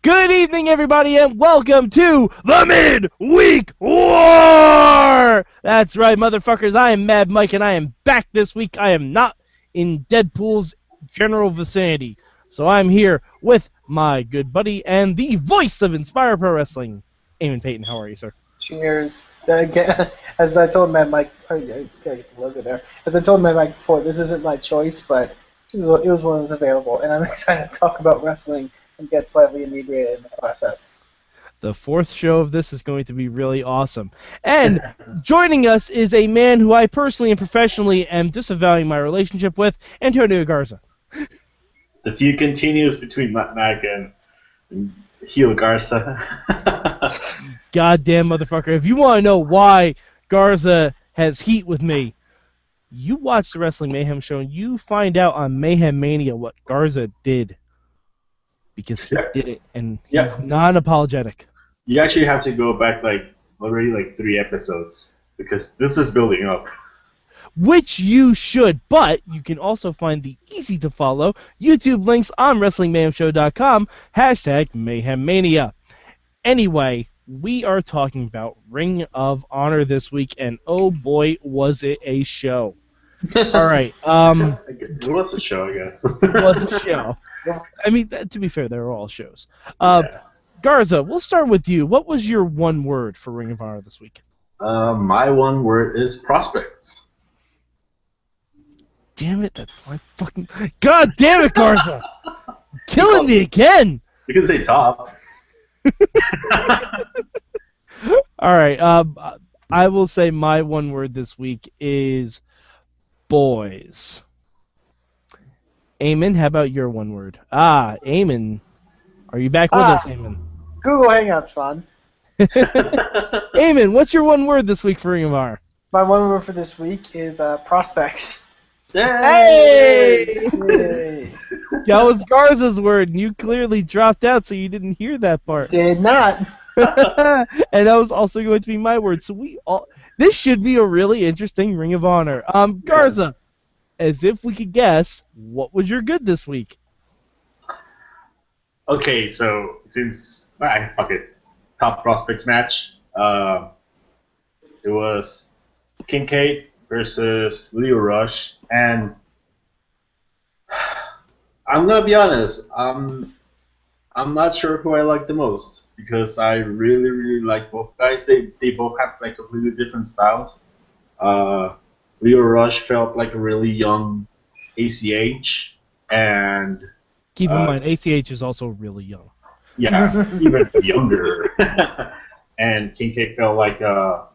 Good evening, everybody, and welcome to the Midweek War! That's right, motherfuckers. I am Mad Mike, and I am back this week. I am not in Deadpool's general vicinity. So I'm here with my good buddy and the voice of Inspire Pro Wrestling, Eamon Paton. How are you, sir? Cheers. As I told Mad Mike, logo there. As I told Mad Mike before, this isn't my choice, but it was one that was available, and I'm excited to talk about wrestling and get slightly inebriated in the process. The fourth show of this is going to be really awesome. And joining us is a man who I personally and professionally am disavowing my relationship with, Tonio Garza. The feud continues between Mac and heel Garza. Goddamn motherfucker. If you want to know why Garza has heat with me, you watch the Wrestling Mayhem show and you find out on Mayhem Mania what Garza did. Because he did it, and he's non-apologetic. You actually have to go back already 3 episodes, because this is building up. Which you should, but you can also find the easy-to-follow YouTube links on WrestlingMayhemShow.com, #MayhemMania. Anyway, we are talking about Ring of Honor this week, and oh boy, was it a show. All right. It was a show, I guess. It was a show. I mean, to be fair, they were all shows. Garza, we'll start with you. What was your one word for Ring of Honor this week? My one word is prospects. Damn it! That's my fucking. God damn it, Garza! Killing me again. You can say top. All right. I will say my one word this week is boys. Eamon, how about your one word? Eamon. Are you back with us, Eamon? Google Hangouts, fun. Eamon, what's your one word this week for Ring of Honor? My one word for this week is prospects. Hey! Yay! That was Garza's word, and you clearly dropped out, so you didn't hear that part. Did not. And that was also going to be my word. So this should be a really interesting Ring of Honor. Garza, as if we could guess, what was your good this week? Okay, so since fuck it, top prospects match. It was Kincaid versus Leo Rush, and I'm gonna be honest. I'm not sure who I like the most, because I really like both guys. They both have completely different styles. Leo Rush felt like a really young ACH, and keep in mind ACH is also really young. Yeah, even younger. And Kinkaid felt like a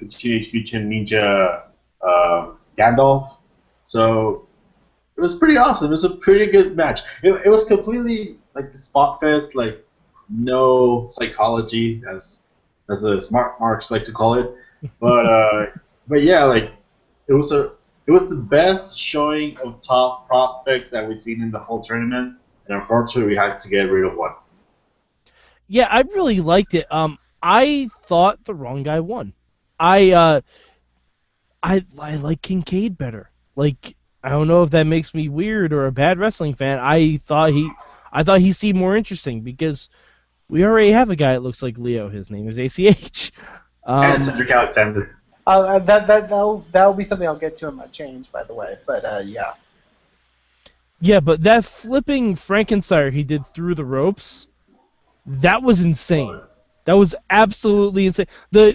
Teenage Mutant Ninja Gandalf. So it was pretty awesome. It was a pretty good match. It was completely like the spot fest, no psychology, as the smart marks like to call it. But yeah, it was the best showing of top prospects that we've seen in the whole tournament, and unfortunately we had to get rid of one. Yeah, I really liked it. I thought the wrong guy won. I like Kincaid better. I don't know if that makes me weird or a bad wrestling fan. I thought he seemed more interesting, because we already have a guy that looks like Leo. His name is ACH. And Cedric Alexander. That'll be something I'll get to in my change, by the way. But yeah. Yeah, but that flipping Frankenstein he did through the ropes, that was insane. That was absolutely insane. The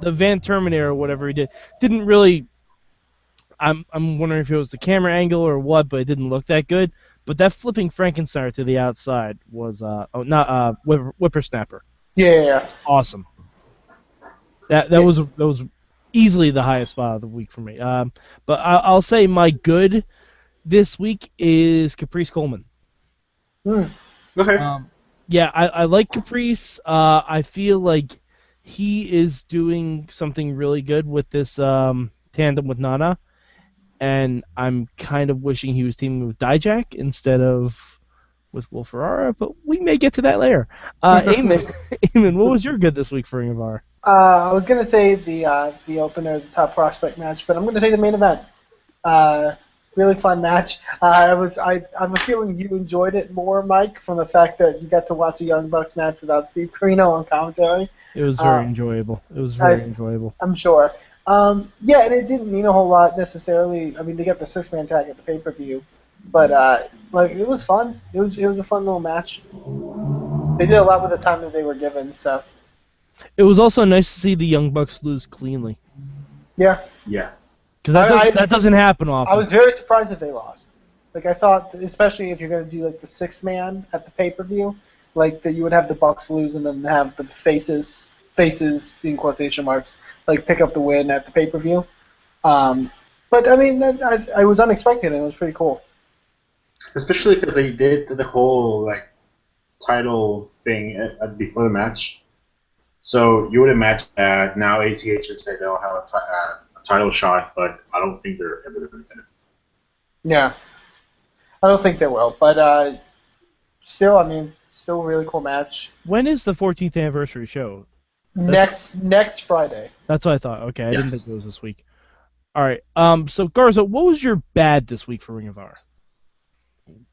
Van Terminator or whatever he did didn't really. I'm wondering if it was the camera angle or what, but it didn't look that good. But that flipping Frankenstein to the outside was Whippersnapper. Yeah. Awesome. That was easily the highest spot of the week for me. But I'll say my good this week is Caprice Coleman. Okay. Yeah, I like Caprice. I feel like he is doing something really good with this tandem with Nana, and I'm kind of wishing he was teaming with Dijak instead of with Will Ferrara, but we may get to that later. Eamon, what was your good this week for Ring of Honor? I was gonna say the opener, the top prospect match, but I'm gonna say the main event. really fun match. I'm a feeling you enjoyed it more, Mike, from the fact that you got to watch a Young Bucks match without Steve Corino on commentary. It was Uh, very enjoyable. It was very I, enjoyable. I'm sure. Yeah, and it didn't mean a whole lot necessarily. I mean, they got the 6-man tag at the pay-per-view, but like it was fun. It was a fun little match. They did a lot with the time that they were given, so It was also nice to see the Young Bucks lose cleanly, yeah. Yeah. because I that doesn't happen I often. was very surprised that they lost. Like I thought, especially if you're going to do like the 6-man at the pay-per-view, like that you would have the Bucks lose and then have the faces in quotation marks like pick up the win at the pay-per-view. But I mean, I was unexpected and it was pretty cool. Especially because they did the whole like title thing before the match. So you would imagine that now ACH and Sydal have a title shot, but I don't think they're ever going to get it. Yeah, I don't think they will, but still, I mean, still a really cool match. When is the 14th anniversary show? Next Friday. That's what I thought. Okay, I didn't Yes. think it was this week. All right. So Garza, what was your bad this week for Ring of Honor?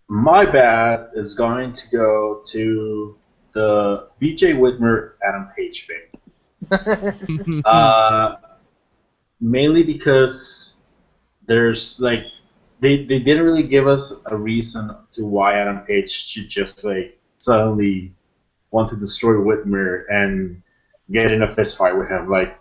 My bad is going to go to the BJ Whitmer Adam Page thing. Mainly because there's like they didn't really give us a reason to why Adam Page should just like suddenly want to destroy Whitmer and get in a fist fight with him. Like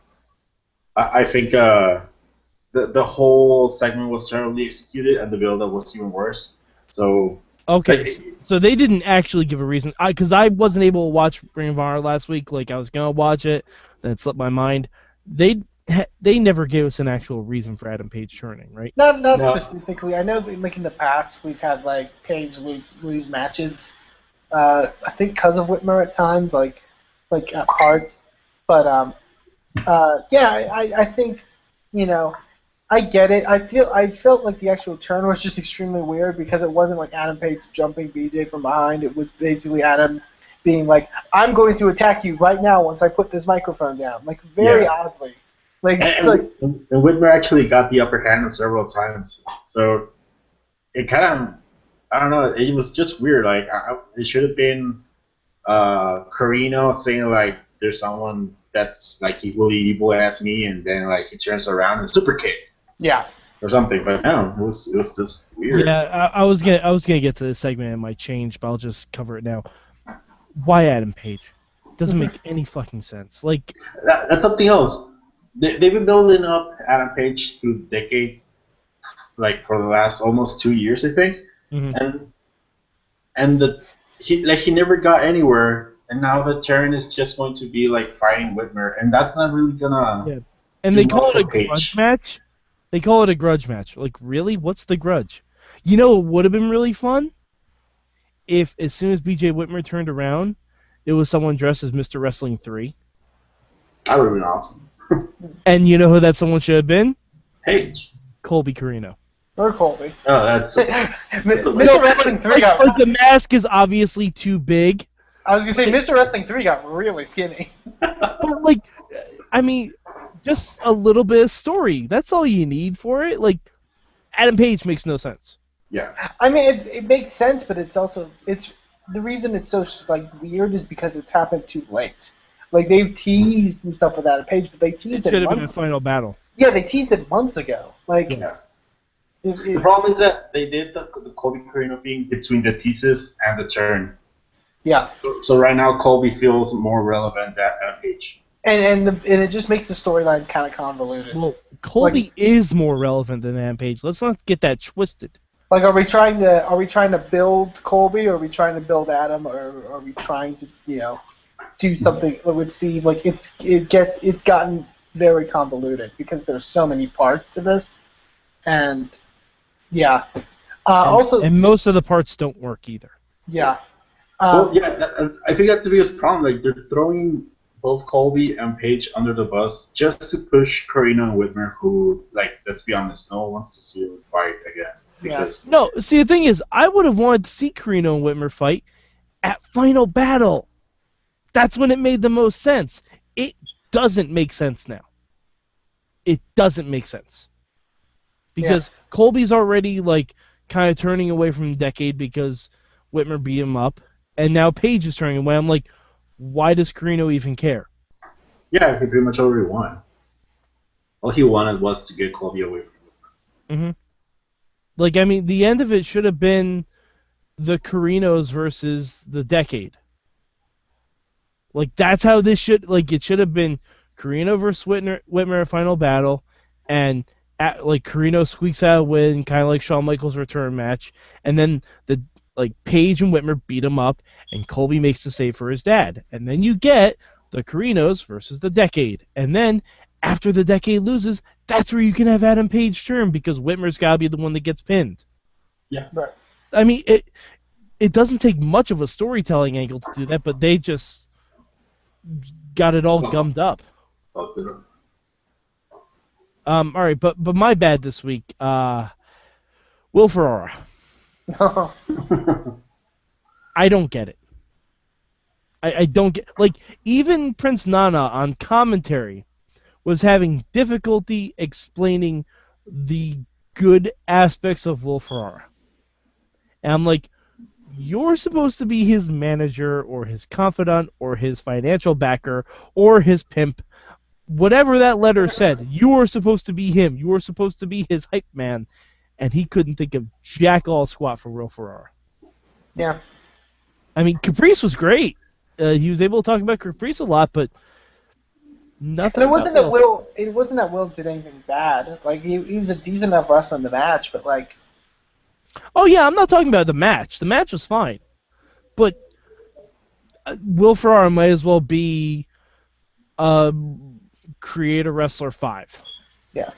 I think the whole segment was terribly executed and the build-up was even worse. So Okay, like, so they didn't actually give a reason. Because I wasn't able to watch Ring of Honor last week. Like I was gonna watch it, then it slipped my mind. They never gave us an actual reason for Adam Page turning, right? Not no, specifically. I know that, like in the past we've had like Page lose matches. I think because of Whitmer at times, like at parts. But yeah, I think you know I get it. I felt like the actual turn was just extremely weird because it wasn't like Adam Page jumping BJ from behind. It was basically Adam being like, "I'm going to attack you right now once I put this microphone down." Like very yeah. oddly. Like And Whitmer actually got the upper hand several times. So it kind of, I don't know, it was just weird. Like it should have been Corino saying like there's someone that's like equally evil as me, and then like he turns around and super kick yeah. or something. But no, it was just weird. Yeah, I was gonna get to this segment. It might change, but I'll just cover it now. Why Adam Page? Doesn't make any fucking sense. Like, That's something else. They've been building up Adam Page through the decade, like for the last almost 2 years, I think, mhm. and he never got anywhere, and now the turn is just going to be like fighting Whitmer, and that's not really gonna Yeah, and do they call much it a for grudge Page. match. They call it a grudge match. Like, really? What's the grudge? You know, it would have been really fun if, as soon as BJ Whitmer turned around, it was someone dressed as Mr. Wrestling 3. That would have been awesome. And you know who that someone should have been? Page. Colby Corino. Or Colby. Oh, that's Mr. Wrestling 3 got. Like the mask is obviously too big, I was gonna say Mr. Wrestling 3 got really skinny. but like, I mean, just a little bit of story. That's all you need for it. Like, Adam Page makes no sense. yeah. I mean, it makes sense, but it's the reason it's so like weird is because it's happened too late. Like they've teased some stuff with Adam Page, but they It teased should it have been a months. final battle. Yeah, they teased it months ago. Like Yeah. it, The problem is that they did the Colby Corino thing between the teases and the turn. yeah, So right now Colby feels more relevant than Adam Page. and it just makes the storyline kind of convoluted. Well, Colby is more relevant than Adam Page. Let's not get that twisted. Like, are we trying to build Colby, or are we trying to build Adam, or are we trying to do something with Steve? Like it's gotten very convoluted because there's so many parts to this, and yeah. And most of the parts don't work either. Yeah. Well, yeah, I think that's the biggest problem. Like they're throwing both Colby and Page under the bus just to push Corino and Whitmer, who, like, let's be honest, no one wants to see them fight again. Because No, see, the thing is, I would have wanted to see Corino and Whitmer fight at Final Battle. That's when it made the most sense. It doesn't make sense now. It doesn't make sense. because Colby's already like kind of turning away from the Decade because Whitmer beat him up, and now Page is turning away. I'm like, why does Corino even care? Yeah, he pretty much already won. All he wanted was to get Colby away from him. Mm-hmm. Like, I mean, the end of it should have been the Corinos versus the Decade. Like, that's how this should, like, it should have been Corino versus Whitmer final battle, and like Corino squeaks out a win, kind of like Shawn Michaels' return match, and then Page and Whitmer beat him up, and Colby makes the save for his dad, and then you get the Corinos versus the Decade, and then after the Decade loses, that's where you can have Adam Page turn because Whitmer's gotta be the one that gets pinned. Yeah. Right. I mean, it doesn't take much of a storytelling angle to do that, but they just got it all gummed up. All right, but my bad this week. Will Ferrara. I don't get it. I don't get, like, even Prince Nana on commentary was having difficulty explaining the good aspects of Will Ferrara. And I'm like, you're supposed to be his manager or his confidant or his financial backer or his pimp. Whatever that letter said, you were supposed to be him. You were supposed to be his hype man. And he couldn't think of jack all squat for Will Ferrara. Yeah. I mean, Caprice was great. He was able to talk about Caprice a lot, but nothing. And it wasn't that Will. It wasn't that Will did anything bad. Like he was a decent enough wrestler in the match, but like. Oh yeah, I'm not talking about the match. The match was fine, but Will Ferrara might as well be Creator Wrestler 5. Yeah.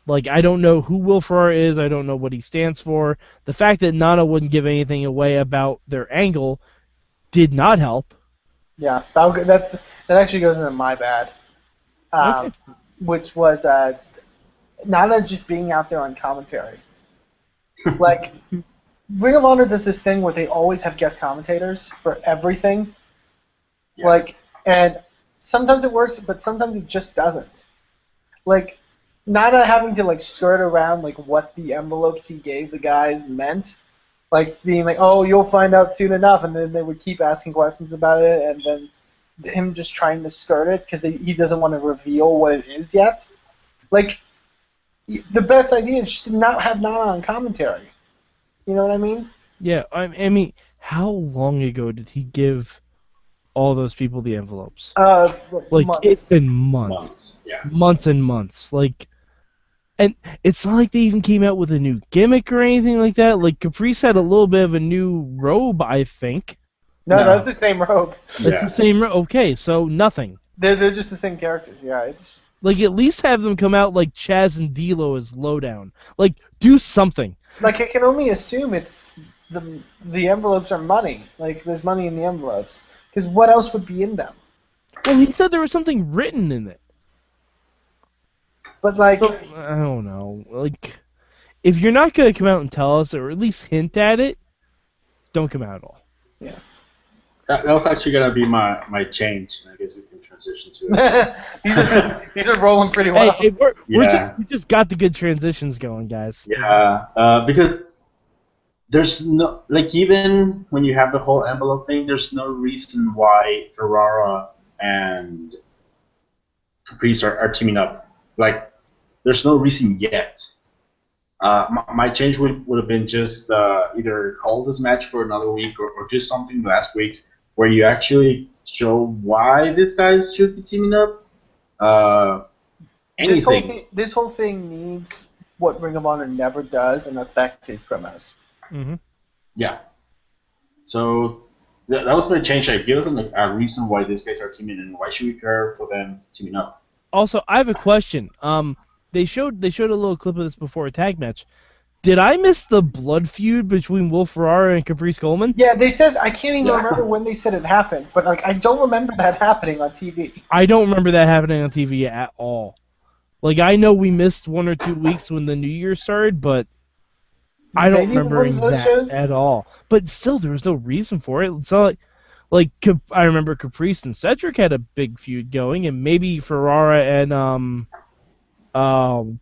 Like, I don't know who Will Ferrara is. I don't know what he stands for. The fact that Nana wouldn't give anything away about their angle did not help. Yeah, that actually goes into my bad, Okay. which was Nana just being out there on commentary. Like, Ring of Honor does this thing where they always have guest commentators for everything. Yeah. Like, and sometimes it works, but sometimes it just doesn't. Like, Nana having to like skirt around like what the envelopes he gave the guys meant, like being like, "Oh, you'll find out soon enough," and then they would keep asking questions about it, and then him just trying to skirt it because he doesn't want to reveal what it is yet. Like, the best idea is just to not have Nana on commentary. You know what I mean? Yeah, I mean, how long ago did he give all those people the envelopes? Like, Months. it's been months. Yeah. Months and months. Like, and it's not like they even came out with a new gimmick or anything like that. Like, Caprice had a little bit of a new robe, I think. No, that's the same robe. It's the same robe. Okay, so nothing. They're just the same characters. Yeah, it's like at least have them come out like Chaz and D'Lo as Lowdown. Like, do something. Like, I can only assume it's the envelopes are money. Like, there's money in the envelopes. Because what else would be in them? Well, he said there was something written in it. But, like... I don't know. Like, if you're not going to come out and tell us, or at least hint at it, don't come out at all. Yeah. That was actually going to be my change. I guess we can transition to it. these are rolling pretty well. Hey, we just got the good transitions going, guys. Yeah, because there's no, like, even when you have the whole envelope thing, there's no reason why Ferrara and Caprice are teaming up. Like, there's no reason yet. My change would have been just either hold this match for another week or just something last week where you actually show why these guys should be teaming up. Anything. This whole thing needs what Ring of Honor never does, and effective promos. Mm-hmm. Yeah. So that was my change. Like, give us a reason why these guys are teaming, and why should we care for them teaming up? Also, I have a question. They showed a little clip of this before a tag match. Did I miss the blood feud between Will Ferrara and Caprice Coleman? Yeah, they said, I can't even remember when they said it happened, but like I don't remember that happening on TV. I don't remember that happening on TV at all. Like, I know we missed 1 or 2 weeks when the New Year started, but I don't remember that at all. But still, there was no reason for it. It's not like I remember Caprice and Cedric had a big feud going, and maybe Ferrara and Um,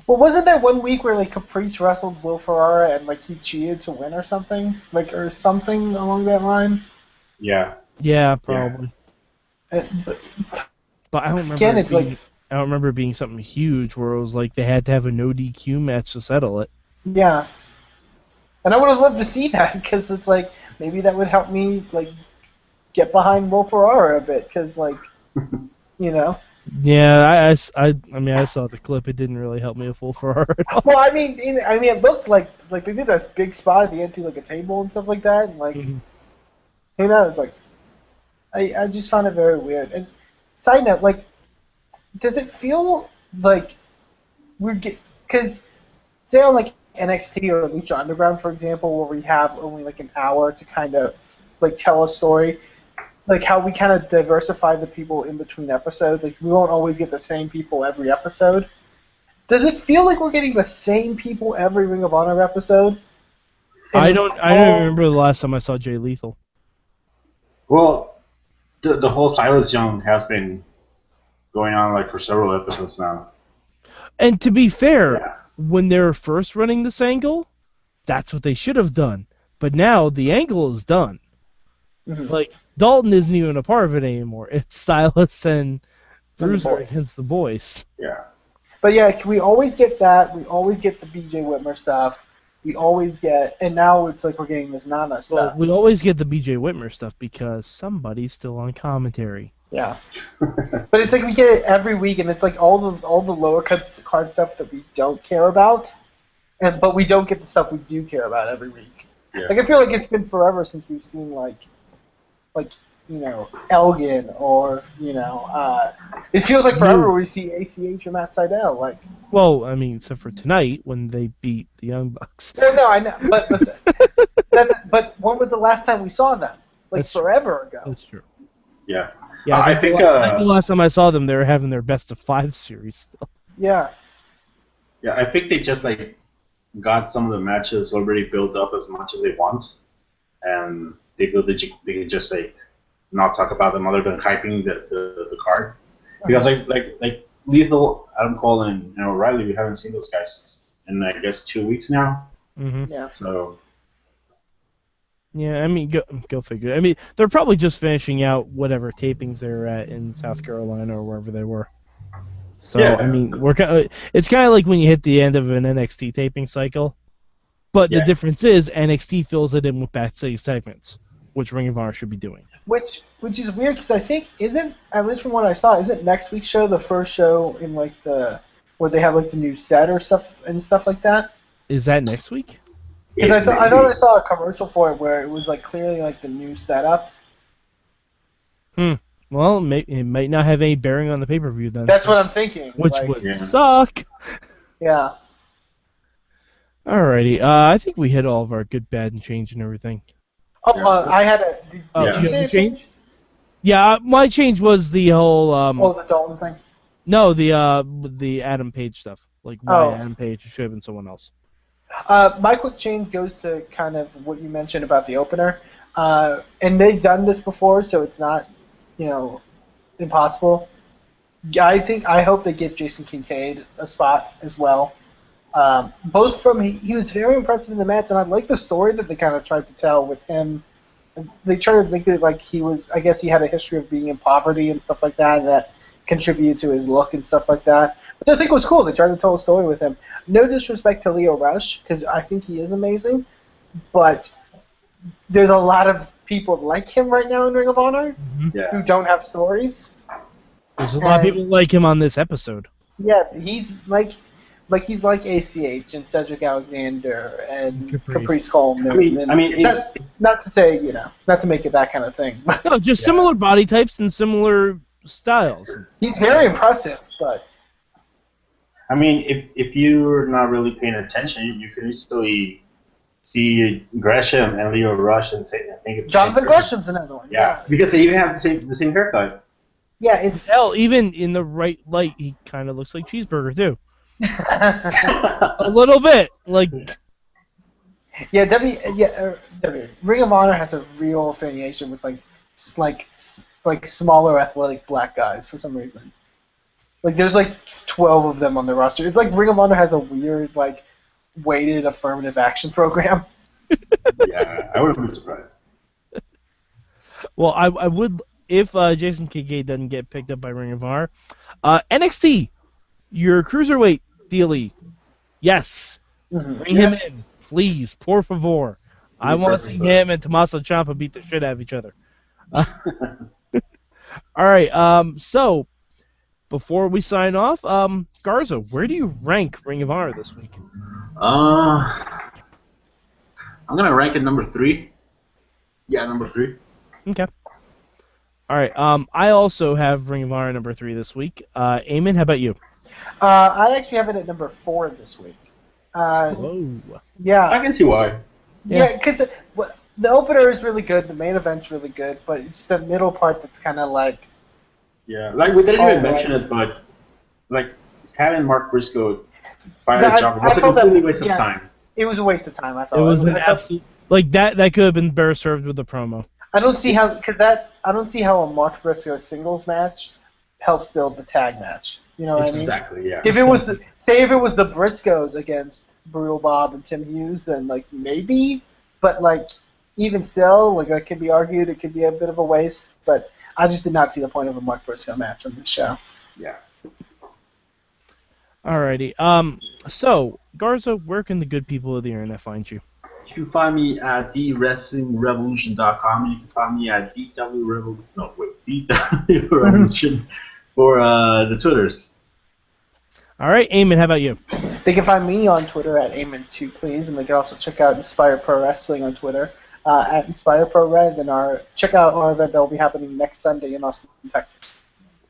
Well, wasn't there one week where like Caprice wrestled Will Ferrara and like he cheated to win or something, like or something along that line? Yeah. yeah, Yeah. probably. But But I don't remember again, it it's like being. I don't remember it being something huge where it was like they had to have a no DQ match to settle it. yeah, and I would have loved to see that because it's like maybe that would help me like get behind Will Ferrara a bit because like you know. Yeah, I mean, I saw the clip. It didn't really help me a full for her at all. Well, I mean, it looked like they did that big spot at the end to like a table and stuff like that, and like Mhm. who knows? Like, I just found it very weird. And side note, like, does it feel like we're get because say on like NXT or Lucha Underground, for example, where we have only like an hour to kind of like tell a story, like how we kind of diversify the people in between episodes. Like we won't always get the same people every episode. Does it feel like we're getting the same people every Ring of Honor episode? And it's I don't all remember the last time I saw Jay Lethal. Well, the whole Silas Young has been going on like for several episodes now. And to be fair, Yeah. when they were first running this angle, that's what they should have done. But now the angle is done. mhm, Like Dalton isn't even a part of it anymore. It's Silas and and the Bruiser boys. against the boys. Yeah. But yeah, we always get that. We always get the BJ Whitmer stuff. We always get, and now it's like we're getting this Nana Well, stuff. we always get the BJ Whitmer stuff because somebody's still on commentary. Yeah, but it's like we get it every week, and it's like all the lower card stuff that we don't care about, and but we don't get the stuff we do care about every week. Yeah. Like I feel like it's been forever since we've seen like Elgin or it feels like forever we see ACH and Matt Sydal. Like, Well, I mean, except for tonight when they beat the Young Bucks. well, no, I know, but listen, but when was the last time we saw them? Like That's true. forever ago. That's true. Yeah. Yeah, I think I think the last time I saw them, they were having their best of 5 series still. Yeah. yeah, I think they just like got some of the matches already built up as much as they want, and they feel that they can just like not talk about them other than hyping the card. Because like Lethal, Adam Cole, and O'Reilly, we haven't seen those guys in I guess 2 weeks now. Mm-hmm. Yeah. So Yeah, I mean, go figure. I mean, they're probably just finishing out whatever tapings they were at in South Carolina or wherever they were. So Yeah. I mean, it's kind of like when you hit the end of an NXT taping cycle, but the Yeah. difference is NXT fills it in with backstage segments, which Ring of Honor should be doing. Which is weird because I think isn't, at least from what I saw, isn't next week's show the first show in like the where they have like the new set or stuff and stuff like that? Is that next week? Because I thought I saw a commercial for it where it was like clearly like the new setup. Well, it might not have any bearing on the pay-per-view then. That's what I'm thinking. Which like, would Yeah. suck. Yeah. Alrighty, I think we hit all of our good, bad, and change and everything. Oh, Yeah. I had a. Did Oh, you you say have a a change? change? Yeah, my change was the whole Oh, the Dalton thing. no, the Adam Page stuff. Like why Oh. Adam Page should have been someone else. My quick change goes to kind of what you mentioned about the opener, and they've done this before, so it's not, impossible. I hope they give Jason Kincaid a spot as well. Both from he was very impressive in the match, and I like the story that they kind of tried to tell with him. They tried to make it like he was. I guess he had a history of being in poverty and stuff like that, and that contributed to his look and stuff like that. Which I think was cool. They tried to tell a story with him. No disrespect to Leo Rush, because I think he is amazing, but there's a lot of people like him right now in Ring of Honor who Yeah. don't have stories. There's a lot of people like him on this episode. Yeah, he's he's like ACH and Cedric Alexander and Caprice Coleman. I mean, not to say, not to make it that kind of thing, but No, just similar body types and similar styles. he's very impressive. But I mean, if you're not really paying attention, you can easily see Gresham and Leo Rush and say, I think it's the same Jonathan person. Gresham's another one. Yeah, because they even have the same haircut. Yeah, it's Hell, even in the right light, he kind of looks like Cheeseburger too. A little bit, like Ring of Honor has a real affiliation with like smaller athletic black guys for some reason. Like there's like 12 of them on the roster. It's like Ring of Honor has a weird like weighted affirmative action program. Yeah, I wouldn't be surprised. Well, I would if Jason Kincaid doesn't get picked up by Ring of Honor. NXT, your cruiserweight dealie. Yes, bring him in, please, por favor. I want to see him and Tommaso Ciampa beat the shit out of each other. All right. So before we sign off, Garza, where do you rank Ring of Honor this week? I'm gonna rank it number 3. Yeah, number 3. Okay. All right. I also have Ring of Honor number 3 this week. Eamon, how about you? I actually have it at number 4 this week. Whoa. Yeah. I can see why. Yeah, because the opener is really good, the main event's really good, but it's the middle part that's kind of like. Yeah, like we didn't even mention it, but like having Mark Briscoe fire the job was a completely waste of time. It was a waste of time. I thought it was an absolute like that could have been better served with a promo. I don't see how I don't see how a Mark Briscoe singles match helps build the tag match. You know what I mean? Exactly. Yeah. If it was the Briscoes against Brutal Bob and Tim Hughes, then like maybe, but like even still, like that could be argued. It could be a bit of a waste, but I just did not see the point of a Mark Briscoe match on this show. Yeah. Alrighty. So Garza, where can the good people of the internet find you? You can find me at thewrestlingrevolution.com. You can find me at DWRevolution for the Twitters. All right, Eamon, how about you? They can find me on Twitter at Eamon2, please, and they can also check out Inspire Pro Wrestling on Twitter at Inspire Pro Res, and check out our event that will be happening next Sunday in Austin, Texas.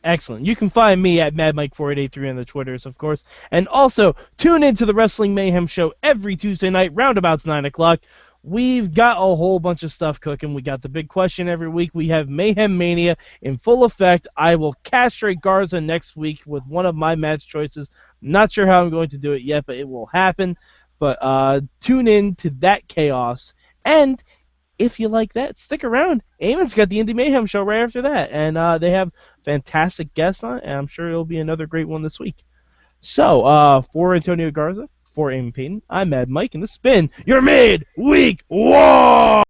Excellent. You can find me at MadMike4883 on the Twitters, of course. And also, tune in to the Wrestling Mayhem Show every Tuesday night, roundabouts 9 o'clock. We've got a whole bunch of stuff cooking. We got the big question every week. We have Mayhem Mania in full effect. I will castrate Garza next week with one of my match choices. Not sure how I'm going to do it yet, but it will happen. But tune in to that chaos. And if you like that, stick around. Eamon's got the Indie Mayhem Show right after that. And they have fantastic guests on it, and I'm sure it'll be another great one this week. So, for Tonio Garza, for Eamon Paton, I'm Mad Mike, and this has been your Mid-Week War!